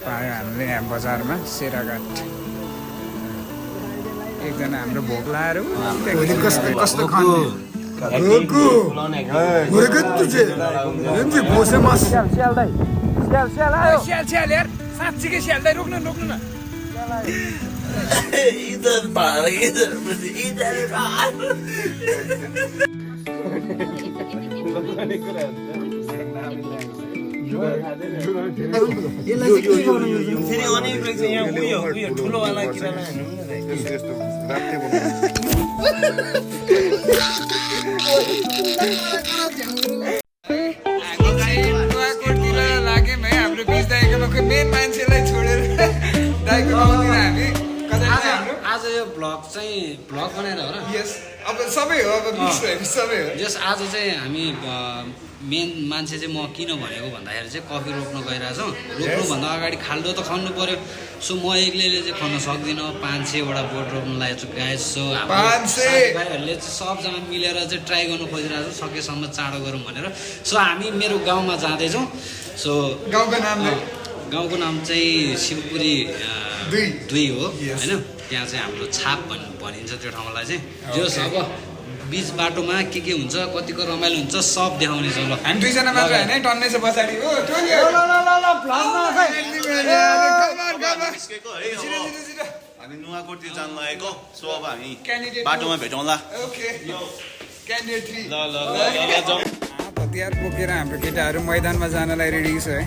पायो हामीले यहाँ बजारमा सेराघाट एकजना हाम्रो भोक लाएर कस्तो साँच्चीकै स्याल रोक्नु न फेरि अनेक रहेछ यहाँ उयो ठुलोवाला किराना लाग्यौँ है हाम्रो बिच दाइकोमा मेन मान्छेलाई छोडेर दाइको गाउँतिर हामी आज यो भ्लग बनाएर हो र यस अब सबै हो अब मिक्स भएपछि सबै हो जस आज चाहिँ हामी मेन मान्छे चाहिँ म किन भनेको भन्दाखेरि चाहिँ कफी रोप्न गइरहेछौँ रोप्नुभन्दा अगाडि खाल्डो त खन्नु पर्यो सो म एक्लैले चाहिँ खन्न सक्दिनँ 500वटा बोट रोप्न लागेको छु गाइस सो हाम्रो साथीभाइहरूले चाहिँ सबजना मिलेर चाहिँ ट्राई गर्नु खोजिरहेको छ सकेसम्म चाँडो गरौँ भनेर सो हामी मेरो गाउँमा जाँदैछौँ सो गाउँको नाम चाहिँ शिवपुरी 2 हो होइन त्यहाँ चाहिँ हाम्रो छाप भनिन्छ त्यो ठाउँलाई चाहिँ जस अब बिच बाटोमा के हुन्छ कतिको रमाइलो हुन्छ सब देखाउने छ ल हामी दुईजना मात्र होइन टन्नै छ पछाडि हो हामी नुवाकोटतिर जान लागेको सो अब हामी बाटोमा भेटौँला ओके क्यान्डिडेट 3 ल जाउँ हतियार बोकेर हाम्रो केटाहरू मैदानमा जानलाई रेडी छ है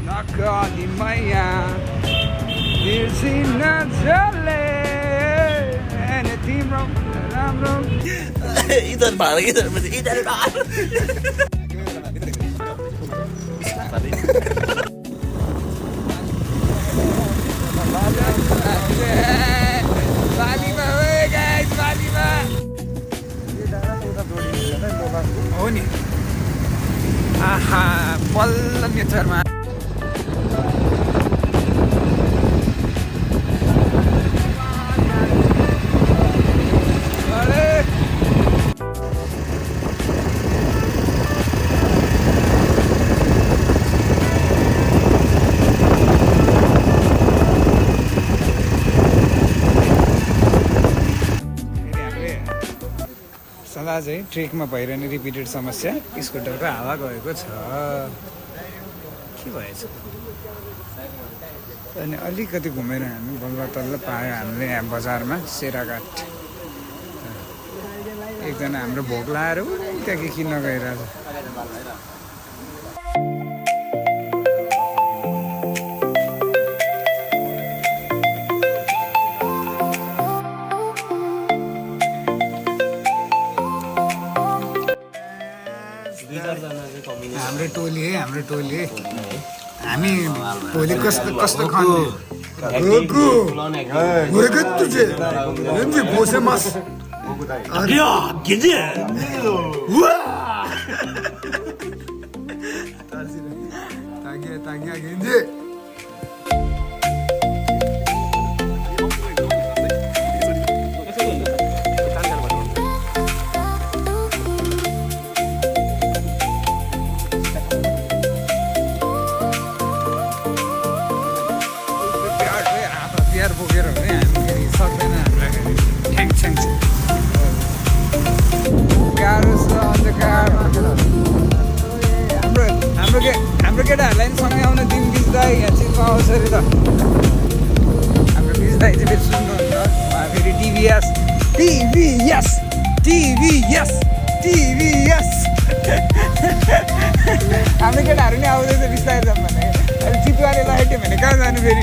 नकली मैया बिर्सिन जले तिम्रो राम्रो इधर बालीमा हो गाइस बालीमा हो नि आहा बल्ल नेचरमा सदा चाहिँ ट्रेकमा भइरहने रिपिटेड समस्या स्कुटरको हावा गएको छ के भएछ अनि अलिकति घुमेर हामी बल्ल तल्ल पायो हामीले यहाँ बजारमा सेराघाट एकजना हाम्रो भोक लाएर त्यहाँ के किन्न गइरहेछ हाम्रो टोली है हामी भोलि कस्तो बोकेर भने हामी सक्दैन ठ्याङ गाह्रो छ अन्धकार हाम्रो केटाहरूलाई पनि सँगै आउन दिन बिच्दै यहाँ चाहिँ पाउँछ अरे त हाम्रो बिच्दै चाहिँ फेरि सुन्नुहुन्छ उहाँ फेरि टिभीएस हाम्रो केटाहरू नि आउँदैछ बिस्तारै जाऊँ भने अहिले चितुवाले लगाइदियो भने कहाँ जानु फेरि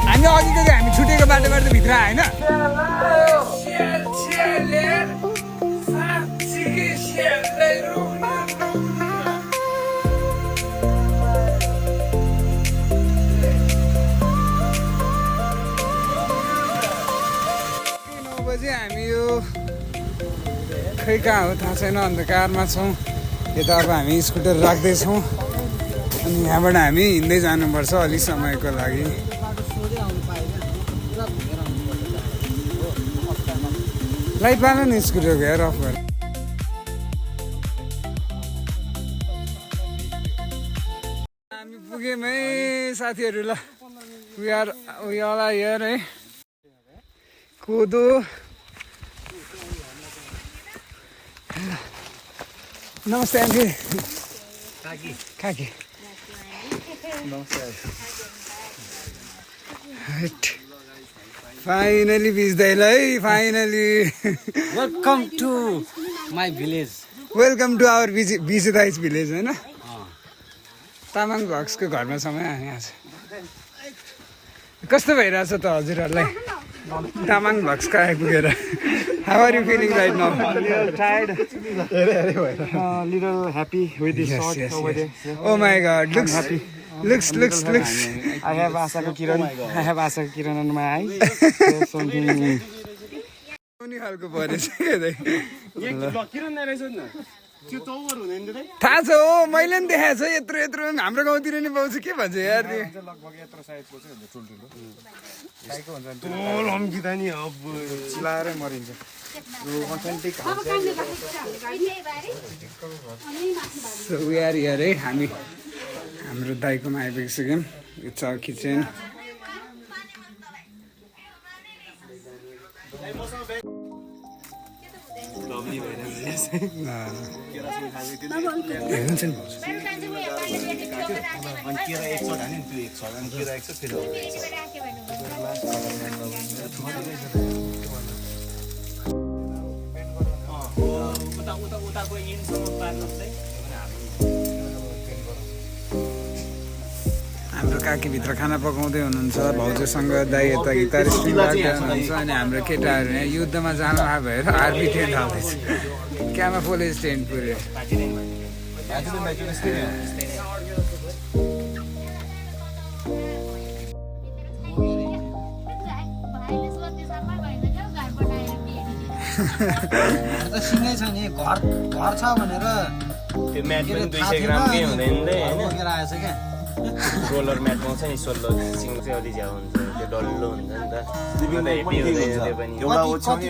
हामी अघिको चाहिँ हामी छुटेको बाटोबाट भित्र आएन हामी यो खै कहाँ हो थाहा छैन अन्धकारमा छौँ यता अब हामी स्कुटर राख्दैछौँ अनि यहाँबाट हामी हिँड्दै जानुपर्छ अलि समयको लागि लाइट पाएन नि स्कुटरको हेयर अफ गरेर पुग्यौँ है साथीहरू ल वी आर हियर है कोदो नमस्ते आन्टी काकी फाइनली भिज्दै ल है finally welcome to my village welcome to our busy दाइज भिलेज होइन तामाङ भक्सको घरमा समय यहाँ छ कस्तो भइरहेछ त हजुरहरूलाई तामाङ भक्सको आइपुगेर how are you feeling right now little happy with this shot over there. Oh my god looks I have Asaka Kiran. I have Asaka Kiran on my eye. Something. कुनै खालको परेछ किरण रहेछ नि त्यो टोवर हुँदैन रे थाहा छ हो मैले पनि देखाएको छ यत्रो हाम्रो गाउँतिर नि पाउँछ के भन्छ यार त्यो लगभग यत्रो साइजको चाहिँ हुन्छ ठुल्ठुलो गाईको हुन्छ नि त्यो लम्किँदा नि अब चिलाएरै मरिन्छ यो authentic so we are here है हामी हाम्रो दाइकोमा आइपुगिसक्यौँ इट्स आवर किचन हुन्छ नि हाम्रो काकीभित्र खाना पकाउँदै हुनुहुन्छ भाउजूसँग दाइ यता गिटारिस्ट हुनुहुन्छ अनि हाम्रो केटाहरू यहाँ युद्धमा जानु आए भएर आर्मी टेन्ट हाल्दैछ क्यामाफोलेज टेन्ट पुऱ्यो सिँगै छ नि घर छ भनेर त्यो म्याट पनि 200 ग्रामकै हुँदैन रे हैन बोकेर आएछ क्या रोलर म्याट पाउँछ नि 16 सिङ चाहिँ अलि ज्यादा हुन्छ त्यो डल्लो हुन्छ नि त हेभी हुँदैन त्यो पनि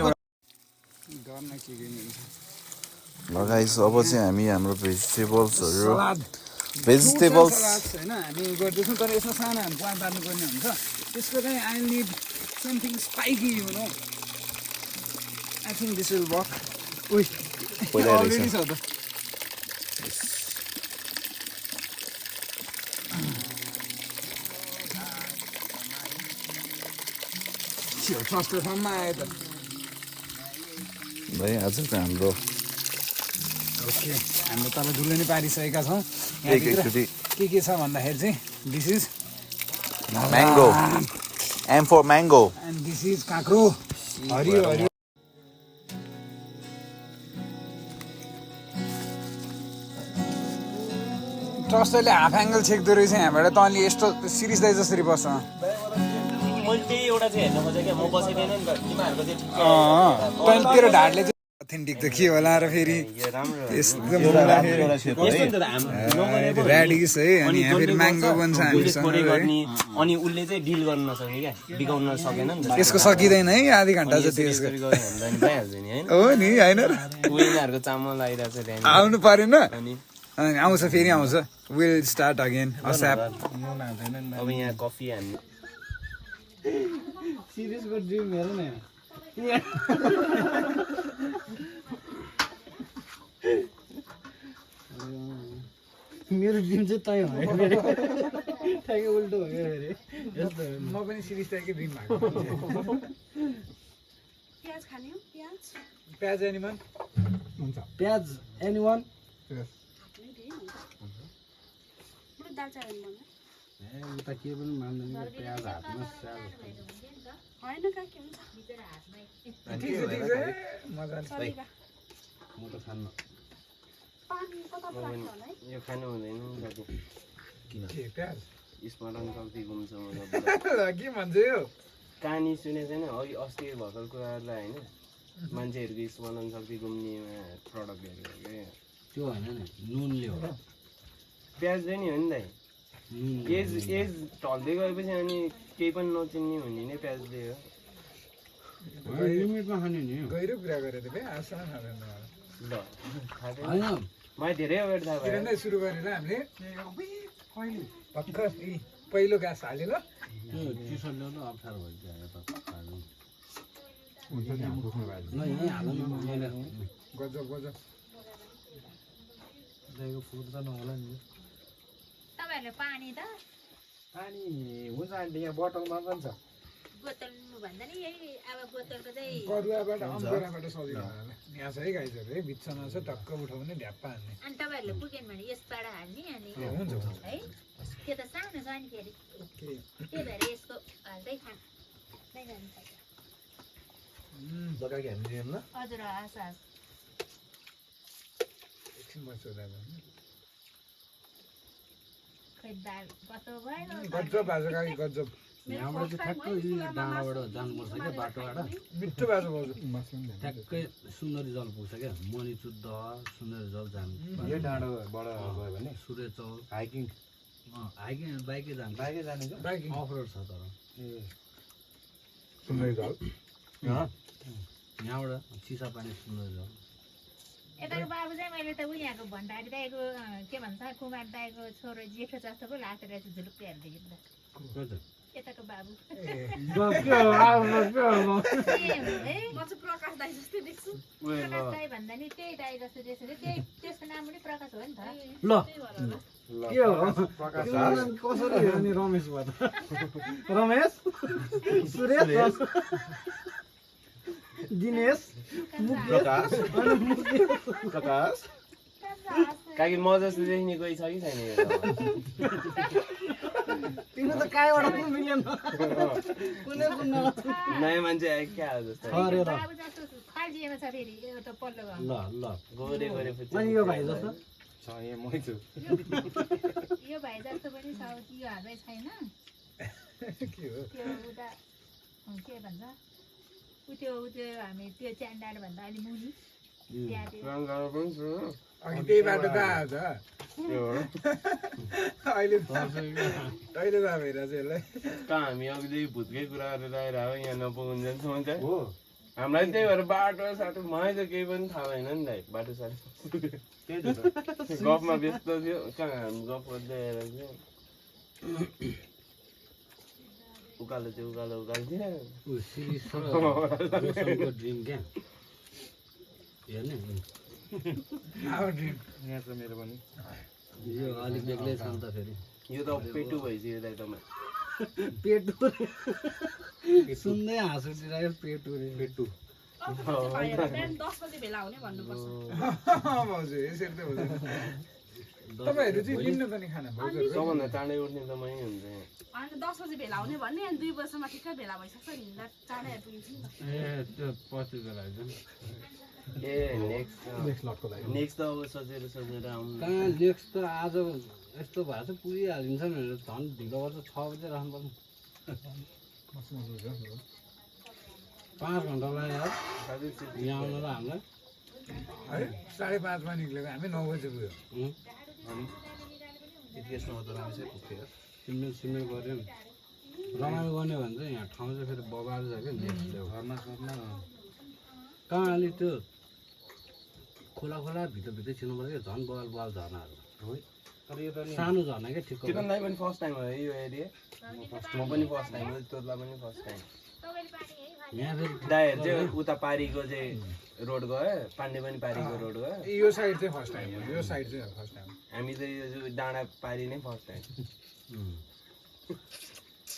ल गाइस अब चाहिँ हामी हाम्रो भेजिटेबल्सहरू होइन हामी गर्दैछौँ तर यसमा सानो हामी प्लान पार्नुपर्ने हुन्छ त्यसको चाहिँ I need something spiky you know I think this will work already छ त फर्स्टसम्म आयो त आजको हाम्रो ओके हाम्रो तल धुलो नै पारिसकेका छौँ के छ भन्दाखेरि चाहिँ this is mango M for mango and this is काँक्रो हरियो हरियो ट्रस्टरले हाफ एङ्गल छेक्दो रहेछ यहाँबाट त अनि यस्तो सिरिजलाई जसरी बस्छ मैले त्यही एउटा चाहिँ हेर्न खोजेँ क्या म बसिँदैन नि त तिमीहरूको चाहिँ तैँले तेरो ढाडले चाहिँ अथेन्टिक त के होला र फेरि रेडिस है अनि यहाँ फेरि म्याङ्गो बन्छ हामीसँग अनि उसले चाहिँ डिल गर्न नसक्ने क्या बिगाउन सकेन नि त यसको सकिँदैन है आधी घन्टा जति यसको भइहाल्छ नि होइन हो नि होइन र उनीहरूको चामल आइरहेको छ त्यहाँ आउनु परेन अनि अनि आउँछ फेरि आउँछ विल स्टार्ट अगेन असाप अब यहाँ कफी हान्ने सिरियसको ड्रिम हेर न मेरो ड्रिम चाहिँ तय भयो ठ्याक्कै उल्टो भयो फेरि म पनि सिरिज टाइपकै ड्रिम भएको प्याज खाने हो प्याज प्याज एनिमल हुन्छ प्याज एनीवन दाल चावल भन्नु म त के पनि मान्दैन प्याज हातमा होइन का के हुन्छ मजाले म त खान्न पानी कता राख्नु होला है यो खानु हुँदैन दाजु के प्याज स्मरण शक्ति घुम्छ के भन्छ यो कहानी सुनेको छैन अघि अस्ति भर्खर कुराहरूलाई होइन मान्छेहरूको स्मरण शक्ति घुम्नेमा प्रडक्टहरू क्या त्यो होइन नि नुनले हो प्याजले नि हो नि दाइ एज ढल्दै गएपछि अनि केही पनि नचिन्ने हुने नै प्याजले हो लिमिटमा खाने नि गहिरो कुरा गरेर बे आसान ल थाहा छैन होइन मलाई धेरै अगाडि थाहा भयो सुरु गरेर हामीले भर्खर पहिलो घाँस हाल्यो ल चिसो ल्याउनु अप्ठ्यारो भइसक्यो त हुन्छ नि हामी बुझ्नु भएको ल यहीँ हाल न मैले गजब गजब दाइको फुट त नहोला नि तपाईँहरूले पानी त पानी हुन्छ आन्टी यहाँ बोतलमा पनि छ बोतलमा भन्दा नि यही अब बोतलको चाहिँ करुवाबाट अम्बेराबाट सजिलो होला यहाँ छ है गाइजहरू है बिचमा छ टक्क उठाउने ढ्याप्पा हान्ने अनि तपाईँहरूले पुगेन भने यसबाट हाल्ने अनि हुन्छ हुन्छ है त्यो त सानो छ नि फेरि ओके त्यही भएर यसको हाल्दै खाँदै जानु पर्छ लगाइके हामी दियौँ ल हजुर हस् हस् एकछिन बस्छु दादा खै दाल कस्तो भयो गजब आज गाई गजब यहाँबाट चाहिँ ठ्याक्कै यी डाँडाबाट जानुपर्छ क्या बाटोबाट मिठो बाजु भाउजू ठ्याक्कै सुन्दरी जल पुग्छ क्या मणिचुद्ध सुन्दरी जल जानु यो डाँडोबाट गयो भने सूर्य चौल हाइकिङ हाइकिङ बाइकै जान्छ बाइकै जाने छ बाइकिङ अफ रोड छ तर ए सुन्दरी जल यहाँबाट चिसा पानी सुन्दरी जल यताको बाबु चाहिँ मैले त उनीहरूको भण्डारी दाईको के भन्छ कुमार दाईको छोरो जेठो जस्तो पो लाग्दो रहेछ झुलुक्कै हेर्दैखेरि त यताको बाबु म चाहिँ प्रकाश दाई जस्तै देख्छु प्रकाश दाई भन्दा नि त्यही दाई जस्तो देख्छ कि त्यही त्यसको नाम पनि प्रकाश हो नि त ल के हो प्रकाश कसरी हेर्ने रमेश भयो त रमेश सुरेश दिनेश प्रकाश प्रकाश काकी म जस्तो देख्ने कोही छ कि छैन यो तिमी त कहाँबाट पनि मिलेन कुनै कुनै नयाँ मान्छे आयो क्या हो जस्तो बाबु जस्तो खाल्जिएमा छ फेरि एउटा पल्लो ल ल गोरे गोरे अनि यो भाइ जस्तो छ यहाँ मै छु यो भाइ जस्तो पनि छ कि यो हातै छैन के हो त्यो उता के भन्छ त्यो हामी त्यो च्यान्डार भन्दा अलि मुनि त्यहाँ त्यो अघि त्यही बाटो त आएछ अहिले त भइरहेछ यसलाई कहाँ हामी अघिदेखि भुतकै कुरा गरेर आएर हो यहाँ नपुगुन्जेलसम्म चाहिँ हो हामीलाई त्यही भएर बाटो साटो मलाई त केही पनि थाहा भएन नि दाइ बाटो साटो त्यही त गफमा व्यस्त थियो कहाँ हामी गफ गर्दै आएर चाहिँ उकालो थियो उकालो थियो ड्रिम क्या हेर्ने आवर ड्रिम यहाँ छ मेरो पनि यो अलिक बेग्लै छ नि त फेरि यो त पेटु भइसक्यो दाइ तपाईँ पेट सुन्दै हाँस उठिरहेको पेट पेटु बिहान 10 बजे भेला हुने भन्नुपर्छ भाउजू यसरी त हुँदैन तपाईँहरू चाहिँ लिनु त नि खाना भाउजूहरू सबभन्दा चाँडै उठ्ने त मै हुन्छ यहाँ अनि 10 बजे भेला हुने भन्ने अनि 2 वर्षमा ठिक्कै भेला भइसक्छ नि हिँड्दा चाँडै आइपुगिन्छ नि त ए त्यो पछि बेला ए नेक्स्ट लटको लागि नेक्स्ट त अब सोचेर आउनु कहाँ नेक्स्ट त आज यस्तो भएको छ पुगिहालिन्छ भनेर झन् ढिलो गर्छ 6 बजे राख्नुपर्छ 5 घन्टा लाग्यो यार यहाँ आउनु र हामीलाई है 5:30 मा निक्लेको हामी 9 बजे पुग्यो सिमेल गऱ्यो नि रमाइलो गर्ने भने चाहिँ यहाँ ठाउँ चाहिँ फेरि बबाल छ क्या घरमा घरमा कहाँ अलि त्यो खोला भित्र छिर्नुपर्छ क्या झन् बबाल झर्नाहरू हो तर यो त नि सानो झर्ना क्या ठिक चिकन दाई पनि फर्स्ट टाइम हो है यो एरिया म पनि फर्स्ट टाइम हो तोर्ला पनि फर्स्ट टाइम यहाँ फेरि दाइहरू चाहिँ उता पारीको चाहिँ रोड गयो पाण्डे पनि पारीको रोड गयो यो साइड चाहिँ फर्स्ट टाइम हो यो साइड चाहिँ फर्स्ट टाइम हामी चाहिँ यो डाँडा पारी नै फर्स्ट टाइम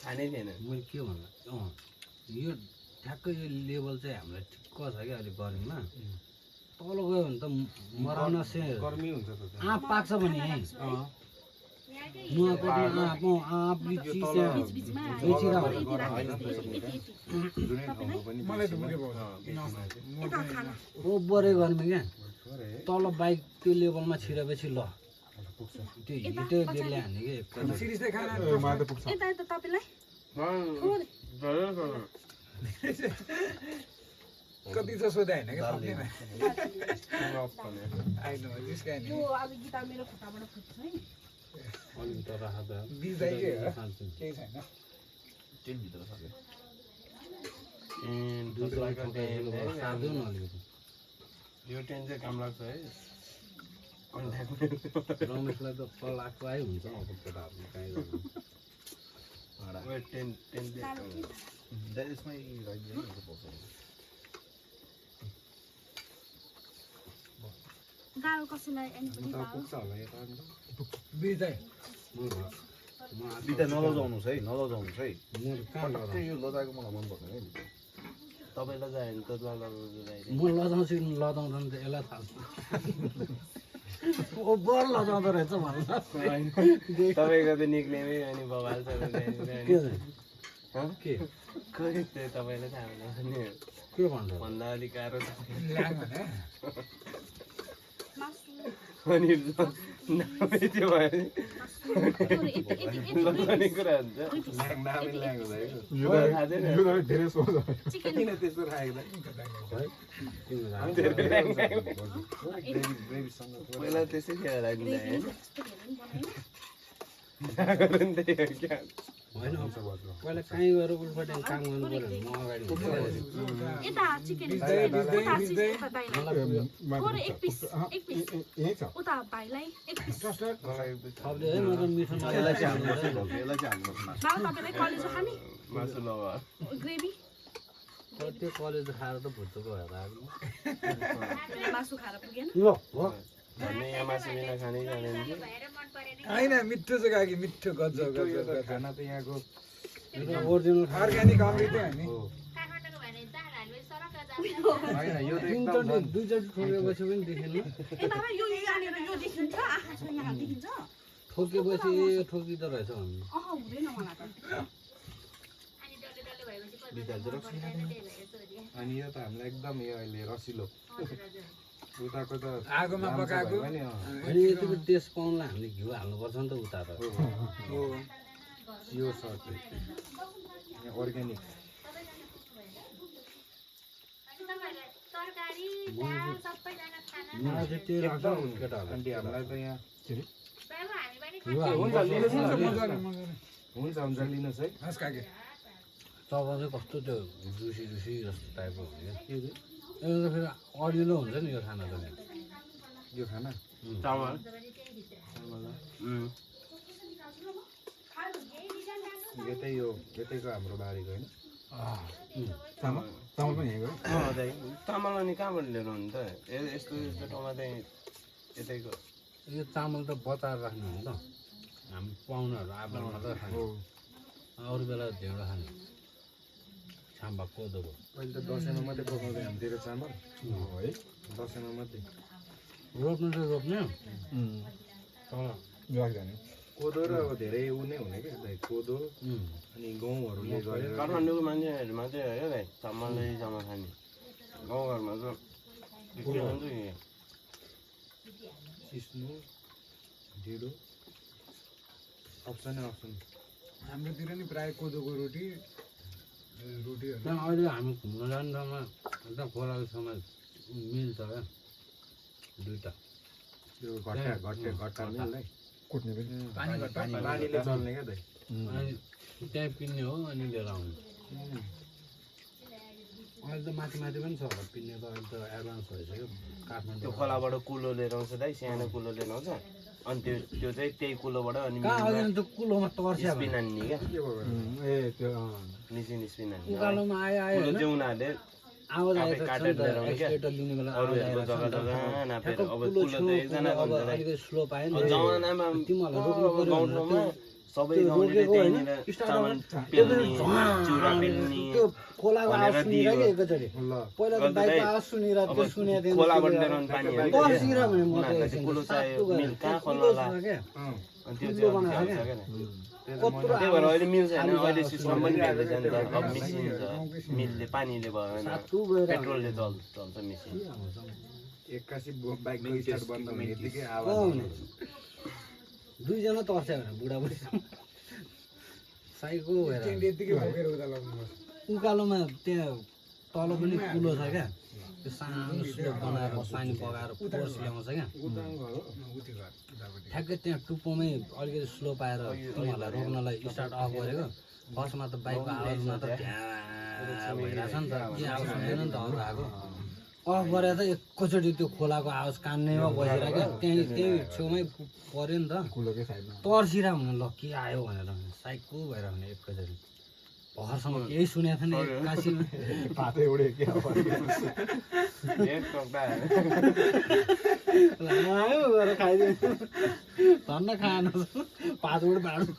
थाहा नै थिएन मैले के भन्दा यो ठ्याक्कै यो लेभल चाहिँ हामीलाई ठिक्क छ क्या अहिले गर्मीमा तल गयो भने त मराउन से गर्मी हुन्छ त आँप पाक्छ भने नुहाकोटी आँप लिची त्यहाँ बेचिरहेको जुनै ठाउँमा पनि मलाई त मुखे भाउजू ओभरै गर्मी क्या तल बाइक त्यो लेभलमा छिरेपछि ल त्यो हिटै बेग्लै हान्ने कि सिरिजै खाना माथि पुग्छ यता यता तपाईँलाई कति त सोधे होइन क्या आइन जिस्कायो नि यो आज गीता मेरो खुट्टाबाट फुट्छ है अलिक त राहत बिजदाइ के हो केही छैन भित्र सक्यो सार्दैन अलिकति यो टेन्ट चाहिँ काम लाग्छ है रमेशलाई त कल आएको हुन्छ अब केटाहरूले काहीँ गर्नु त्यसमै दाल कसैलाई एन्टी दाल पुग्छ होला यता बिटा नलजाउनुहोस् है नलजाउनुहोस् है म कहाँ लजाउँछु यो लजाएको मलाई मन पर्दैन है तपाईँलाई जायो भने त लगाउँछु म लजाउँछु लजाउँदैन त यसलाई थाहा छ ओभर लजाउँदो रहेछ भन्नु तपाईँको त निक्लेमै अनि बबाल छ के खै त्यो तपाईँलाई थाहा हुँदैन नि के भन्छ भन्दा अलिक गाह्रो छ मासु अनि नामै त्यो भयो लगाउने कुरा हुन्छ थाहा छैन धेरै सोच चिकन किन त्यस्तो राखेको पहिला त्यसै खेर लाग्ने होइन पहिला कहीँ गएर उल्पट्टि काम गर्नु पऱ्यो भने म अगाडि यता चिकन उता दाइलाई थोरै एक पिस उता भाइलाई एक पिस थप्ले है म त मिठो यसलाई चाहिँ हाल्नुहोस् है भाउजू, यसलाई चाहिँ हाल्नुहोस् न। बाबु तपाईँलाई कलेजो खाने मासु लगा ग्रेभी त्यो कलेज खाएर त भुत्तुको भएर आएको मासु खाएर पुगेन ल हो भन्ने यहाँ मासु बिना खानै जाँदैन कि होइन मिठो चाहिँ काकी मिठो गजब गजब खाना त यहाँको ओरिजिनल अर्ग्यानिक अमृतै हो नि काठमाडौँको भने दाल हाल्नु सरक जान्छ होइन यो त एकदम तिनचोटि दुईचोटि ठोकेपछि पनि देखेन ए बाबा यो यहाँनिर यो देखिन्छ आँखा छ यहाँ देखिन्छ ठोकेपछि ठोकिँदो रहेछ भन्नु हुँदैन मलाई त अनि डल्ले डल्ले भएपछि पर्दैन त्यही भएर सोधेँ अनि यो त हामीलाई एकदम यो अहिले रसिलो हजुर हजुर उताको त आगोमा पकाएको पनि अनि यतिको टेस्ट पाउनलाई हामीले घिउ हाल्नुपर्छ नि त उता त हो यो छ अर्ग्यानिक अनि तपाईँहरूलाई तरकारी दाल सबैजना खाना मलाई चाहिँ त्यो लाग्छ केटाहरू आन्टी हामीलाई त यहाँ बाबु हामी पनि घिउ हुन्छ हाल्नु लिनुहोस् न हुन्छ हुन्छ लिनुहोस् है हस् काकी चबा चाहिँ कस्तो त्यो जुसी जुसी जस्तो टाइपको हुन्छ क्या यसो फेरि अडिलो हुन्छ नि यो खाना त यो खाना चामल यतैको हाम्रो बारीको होइन चामल चामल पनि यहीँको चामल अनि कहाँबाट लिएर हुनु त यस्तो यस्तो टमाटर यतैको यो चामल त बचाएर राख्नु हो नि त हामी पाहुनाहरू आएर मात्रै खाने अरू बेला ढेँडो खाने छाम्बा कोदोको अहिले त दसैँमा मात्रै पकाउँदै हामीतिर चामल है दसैँमा मात्रै रोप्नु चाहिँ रोप्ने तर राख्दैन कोदो र अब धेरै ऊ नै हुने क्या दाइ कोदो अनि गहुँहरूले गरेर काठमाडौँको मान्छेहरूमा चाहिँ हो भाइ चामलै चामल खाने गाउँघरमा चाहिँ के भन्छ कि सिस्नु ढिँडो अप्सनै अप्सन हाम्रोतिर नि प्रायः कोदोको रोटीहरू त्यहाँ अहिले हामी घुम्न जाने ठाउँमा एकदम खोलाको छेउमा मिल्छ क्या दुइटा त्यो घट्टा मिल्दै कुट्ने पनि पानीले चल्ने क्या दाइ अनि त्यहीँ पिन्ने हो अनि लिएर आउनु अहिले त माथि माथि पनि छ होला पिन्ने त अहिले त एडभान्स भइसक्यो त्यो काठमाडौँ खोलाबाट कुलो लिएर आउँछ दाइ सानो कुलो लिएर आउँछ अनि त्यो चाहिँ त्यही कुलोबाट अनि कहाँ अहिले त कुलोमा टर्स्या स्पिन हान्ने क्या ए त्यो मिसिन स्पिन हान्ने उकालोमा आयो आयो कुलो होइन चाहिँ उनीहरूले आवाज आफै आएको छ काटेर नि त लिएर आउने क्या एक्सलेटर लिने बेला अरूहरूको जग्गा जग्गा नापेर अब कुलो त एकजनाको हुन्छ दाइ अलिकति स्लो पायो नि जमानामा तिमीहरूलाई रोक्नु पर्यो गाउँ ठाउँमा सबै गाउँले त्यहीँनिर चामल पेल्ने चिउरा पेल्ने त्यो खोलाको आवाज भनेर सुनिर दियो। कि एकचोटि पहिला त बाइकको आवाज सुनिर त्यो सुनेको थिएन खोलाबाट लिएर आउने पानी हो क्या तर्सिएर भने म उनीहरूलाई चाहिँ कुलो चाहियो मिल कहाँ खोल्नु होला अनि त्यो चाहिँ अलिक गाह्रो छ क्या त्यही भएर अहिले मिल्छ होइन अहिले सिस्टम पनि भेट्दैछ नि त अब मिसिन छ मिलले पानीले भयो होइन पेट्रोलले चल्छ मिसिन एक्कासी बाइकको स्टार्ट बन्द हुने बित्तिकै आवाज दुईजना तर्स्यो भने बुढाबुढी साइको भएर यतिकै बोकेर उता लग्नुपर्छ उकालोमा त्यहाँ तल पनि कुलो छ क्या त्यो सानो स्लोप बनाएर पानी पकाएर फोर्स ल्याउँछ क्या ठ्याक्कै त्यहाँ टुप्पोमै अलिकति स्लो पाएर तिमीहरूलाई रोक्नलाई स्टार्ट अफ गरेको फर्स्टमा त बाइकको आवाजमा त भइरहेछ नि त के आवाज सुन्दैन नि त अरू आएको अफ गरेर त एकैचोटि त्यो खोलाको आवाज कान्नेमा बसेर क्या त्यही छेउमै पऱ्यो नि त तर्सिरा हुन ल के आयो भनेर साइको भएर हुने एकैचोटि भर्खरसम्म केही सुनेको थिएन एक्कासीमा आयो गएर खाइदियो धन्न खानु 5 वटा बाँड्नु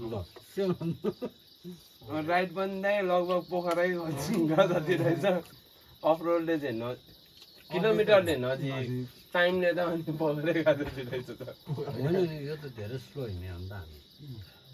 ल के भन्नु राइड पनि दाइ लगभग पोखरै जति रहेछ अफ रोडले चाहिँ किलोमिटरले नजिक टाइमले त अनि पोखरै गएको जति रहेछ त होइन नि यो त धेरै स्लो हिँड्ने हो नि त हामी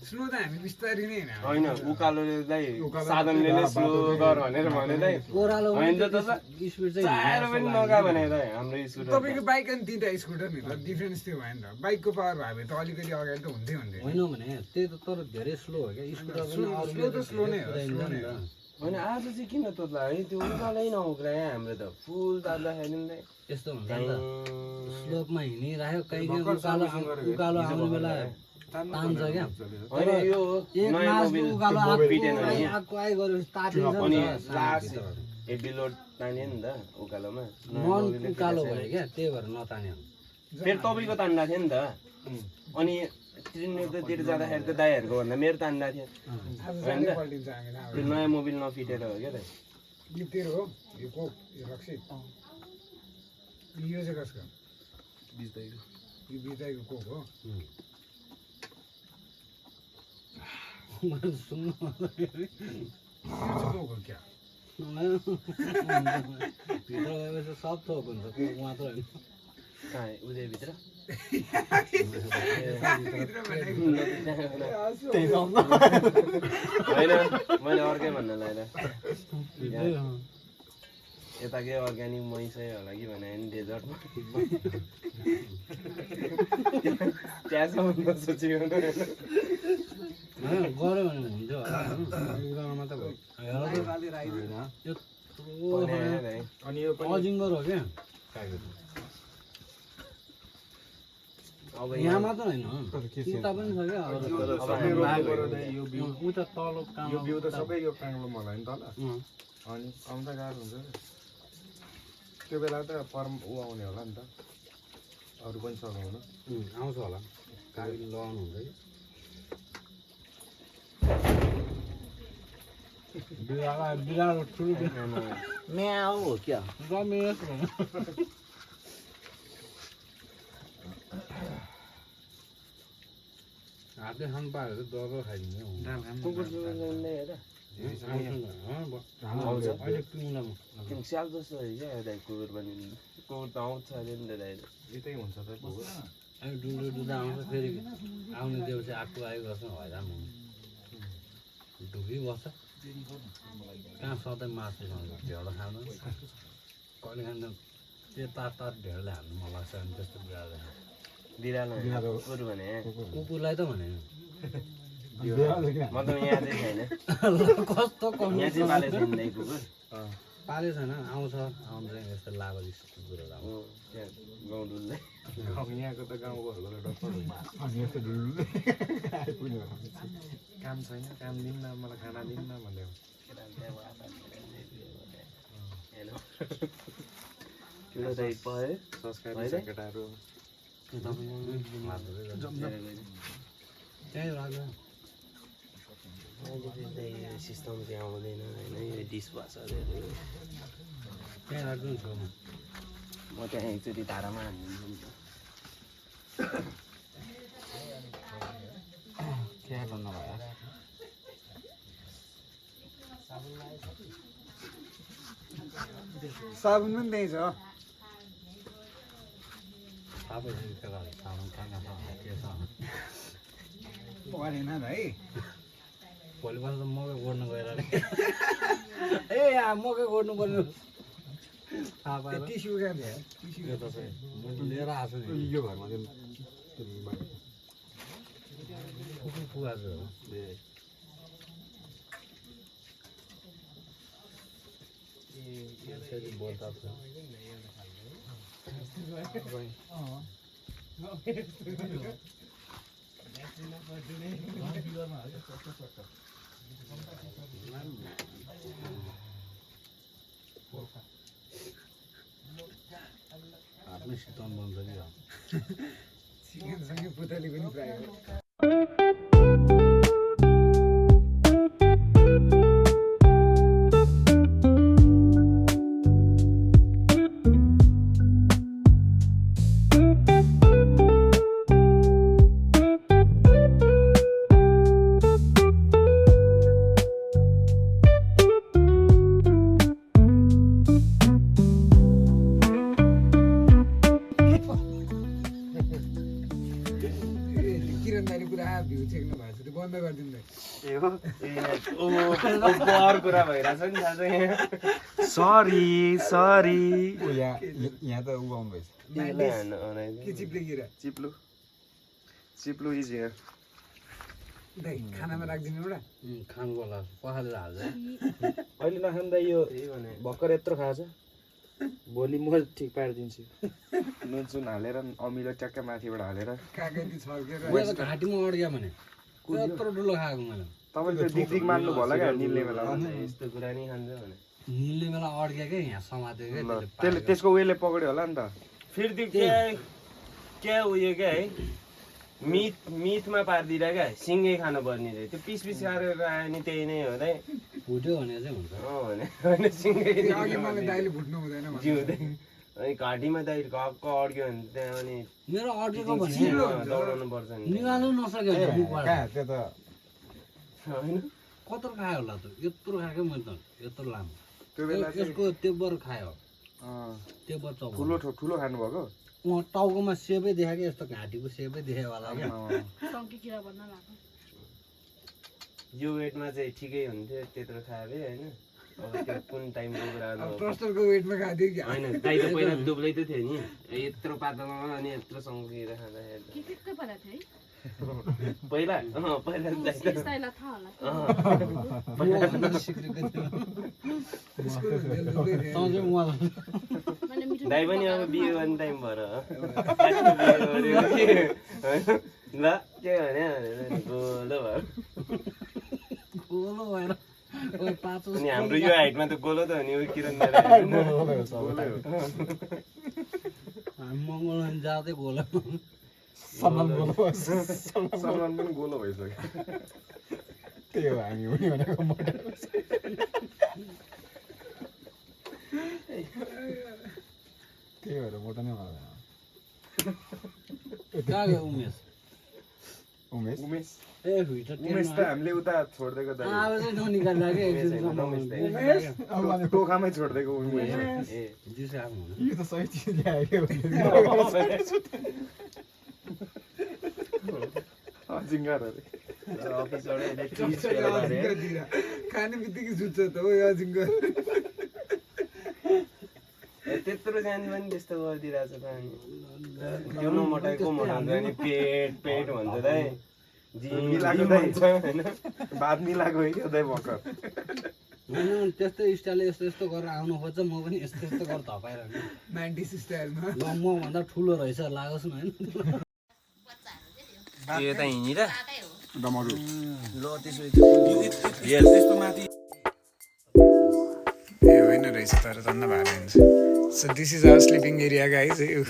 स्लो त हामी बिस्तारै नै होइन उकालोले दाइ साधनले नै स्लो गर भनेर भने दाइ ओह्रालो होइन त स्पिड चाहिँ चाहेर पनि नगा भने दाइ हाम्रो स्कुटर तपाईँको बाइक अनि 3टा स्कुटर नि त डिफ्रेन्स त्यो भयो नि त बाइकको पावर भयो भने त अलिकति अगाडि त हुन्थ्यो होइन भने त्यही त तर धेरै स्लो हो क्या स्कुटर स्लो त स्लो नै हो स्लो नै हो होइन आज चाहिँ किन तोत्ला है त्यो उकालै नउक्ला हाम्रो त फुल तार्दाखेरि नि यस्तो हुन्छ नि त स्लोपमा हिँडिराख्यो कहीँ उकालो आउने बेला तान्छ क्या होइन यो एक नयाँ मास मोबिल उकालो फिटेन भने आएको आइ गरेपछि तातिन्छ अनि नि त लास्ट हेभी लोड तान्यो नि त उकालोमा मन उकालो भयो क्या त्यही भएर नतान्यो फेरि तपाईँको तान्दा थियो नि त अनि त्रिनेत्रतिर जाँदाखेरि त दाइहरूको भन्दा मेरो तान्दा थियो आज जाँदै पल्टिन्छ हामी त्यो नयाँ मोबिल नफिटेर हो क्या दाइ यो तेरो हो यो कोक यो रक्सी यो चाहिँ कसको यो बिताइको कोक हो सुन्नु यो चाहिँ कोक हो क्या भित्र गएपछि सब थोक हुन्छ कोक मात्र होइन कहाँ उदयभित्र होइन मैले अर्कै भन्नु लाग्यो यताकै अर्ग्यानिक मैसै होला कि भने नि डेजर्टमा त्यहाँसम्म सोचेको गऱ्यो भने हुन्थ्यो होला एकजनामा त अनि यो अजिङ्गर हो क्या अब यहाँ मात्र होइन उता पनि छ क्या उता तल यो बिउ त सबै यो काङ्लो मलाई नि तल अनि आउँदा गाह्रो हुन्छ त्यो बेला त फर्म ऊ आउने होला नि त अरू पनि सघाउनु आउँछ होला गाडी लगाउनु हुन्छ कि बिरालो ठुलो म्याउ हो क्या रमेश हातले खानु पायो भने डर खाइदिने अहिले पिउँलामा स्याल जस्तो है क्या दाइ कुकुर पनि कुकुर त आउँछ अरे नि त दाइ यतै हुन्छ त अनि डुल्दो डुल्दा आउँछ फेरि आउने देउसी आएको आयो गर्छ हैरान हुन्छ ढुकी बस्छ कहाँ सधैँ मासु ढेँडो खानु कहिले खान्छ त्यो तार ढेँडोले हाल्नु मन लाग्छ अनि त्यस्तो बिरालो बिरालो कुकुर भने कुकुरलाई त भने म त यहाँ चाहिँ छैन कस्तो यहाँ चाहिँ पाले छैन दाइ कुकुर पाले छैन आउँछ यस्तो लागो जस्तो कुकुरहरू आउँछ त्यहाँ गाउँ डुल्दै यहाँको त गाउँकोहरूको डक्टर काम छैन काम दिन्न मलाई खाना दिन्न भन्यो ठुलो दाइ पऱ्यो संस्कारी केटाहरू त्यहीँ राख्छ सिस्टम चाहिँ आउँदैन होइन यो डिसवासरहरू त्यहीँ राख्नु छेउमा म त्यहाँ एकचोटि धारामा हानिदिन्छु नि त क्या गर्नु भयो साबुन पनि त्यही छ परेन भाइ भोलिपल्ट त मकै गोड्नु गएर ए मकै गोड्नु पर्ने थाहा पाएर टिस्यु क्या भयो यो त चाहिँ लिएर आएको छु यो घरमा चाहिँ कुकुर पुगाएको हो बोल्दा आफ्नै शीतल बन्छ कि चिकनसँगै पुतली पनि प्रायः किरण दाइले पुरा भ्यू चेक्नु भएको छ त्यो बन्द गरिदिनु भाइ अर्को कुरा भइरहेछ नि दाजु सरी यहाँ त उ आउनु भएछ के चिप्ले किरा चिप्लु इज हियर दाइ खानामा राखिदिनु एउटा खानुको लागि पखालेर हाल्छ अहिले नखाँदा यो भर्खर यत्रो खाएको छ भोलि म ठिक पारिदिन्छु नुन सुन हालेर अमिलो ट्याक्क माथिबाट हालेर कागती छर्केर मैले त घाँटीमा अड्क्यो भने यत्रो ठुलो खाएको मैले तपाईँले त्यो दिग दिग मान्नु भयो क्या निल्ने बेला यस्तो कुरा नि खान्छ भने निल्ने बेला अड्क्यो क्या यहाँ समात्यो क्या त्यसले त्यसको वेले पक्रियो होला नि त फेरि त्यो क्या उयो क्या है मिथमा पारिदिएर क्या सिँगै खानु पर्ने चाहिँ त्यो पिस गरेर आयो नि त्यही नै हो है फुट्यो भने चाहिँ हुन्छ भने होइन सिँगै अघि मलाई दाइले भुट्नु हुँदैन जिउँदै अनि घाँटीमा दाइ घक्क अड्क्यो भने त्यहाँ अनि मेरो अड्केको भने दौडाउनु पर्छ नि निकाल्नु नसक्यो त्यो त होइन कत्रो खायो होला त यत्रो खाएको मैले त यत्रो लामो त्यो बेला यसको तेब्बर खायो तेब्बर चौक ठुलो खानुभएको टाउकोमा सेपै देखाएको यस्तो घाँटीको सेपै देखायो होला क्या टङ्की किरा भन्न लाग्यो यो वेटमा चाहिँ ठिकै हुन्थ्यो त्यत्रो खायो अरे होइन अब त्यो कुन टाइमको कुरा हो ट्रस्टरको वेटमा खादियो कि होइन दाइ त पहिला दुब्लै त थियो नि यत्रो पातलमा अनि यत्रो सँगेर खाँदाखेरि के परा थियो है पहिला पहिला दाइ त स्टाइललाई थाहा होला मैले मिठो दाइ पनि अब बिहे गर्ने टाइम भएर ल के भने गोलो भयो गोलो भएर अनि हाम्रो यो हाइटमा त गोलो त हो नि उयो किरण मङ्गल जाँदै गोलो सलमान पनि गोलो भइसक्यो त्यही हो हामी हुने भनेको मोटर त्यही भएर मोटो नै मलाई कहाँ गयो उमेश उमेश ए हुइट उमेश त हामीले उता छोडिदिएको दाइ अब चाहिँ ननिकाल्दा के टोकामै छोडिदिएको उमेश ए दिउँसो आएको हुनु यो त सही चिज ल्यायो अजिङ्गरहरू खाने बित्तिकै जुत्छ त हो यो अजिङ्गर त्यत्रो जाने पनि त्यस्तो गरिदिरहेछ त अनि त्यो नमटाएको मोटाउँछ अनि पेट भन्छ दाइ मिलाएको भन्छ होइन भात मिलाएको हो क्या दाइ भर्खर होइन त्यस्तै स्टाइलले यस्तो यस्तो गरेर आउनु खोज्छ म पनि यस्तो यस्तो गरेर धपाइरहनु 90s स्टाइलमा ल म भन्दा ठुलो रहेछ लागोस् न होइन यो त हिँडेर डमरु ल त्यसो ए होइन रहेछ तर धन्न भाले हुन्छ so this is our sleeping area guys यहाँ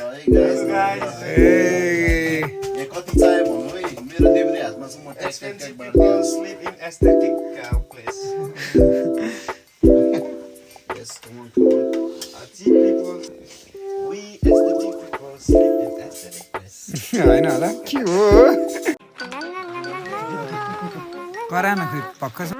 कति चाहियो भन्नु है मेरो देब्रे हातमा छ म tax slip in aesthetic place yes come on cheap people we aesthetic people sleep in aesthetic place होइन होला के हो करा न फेरि पक्का छ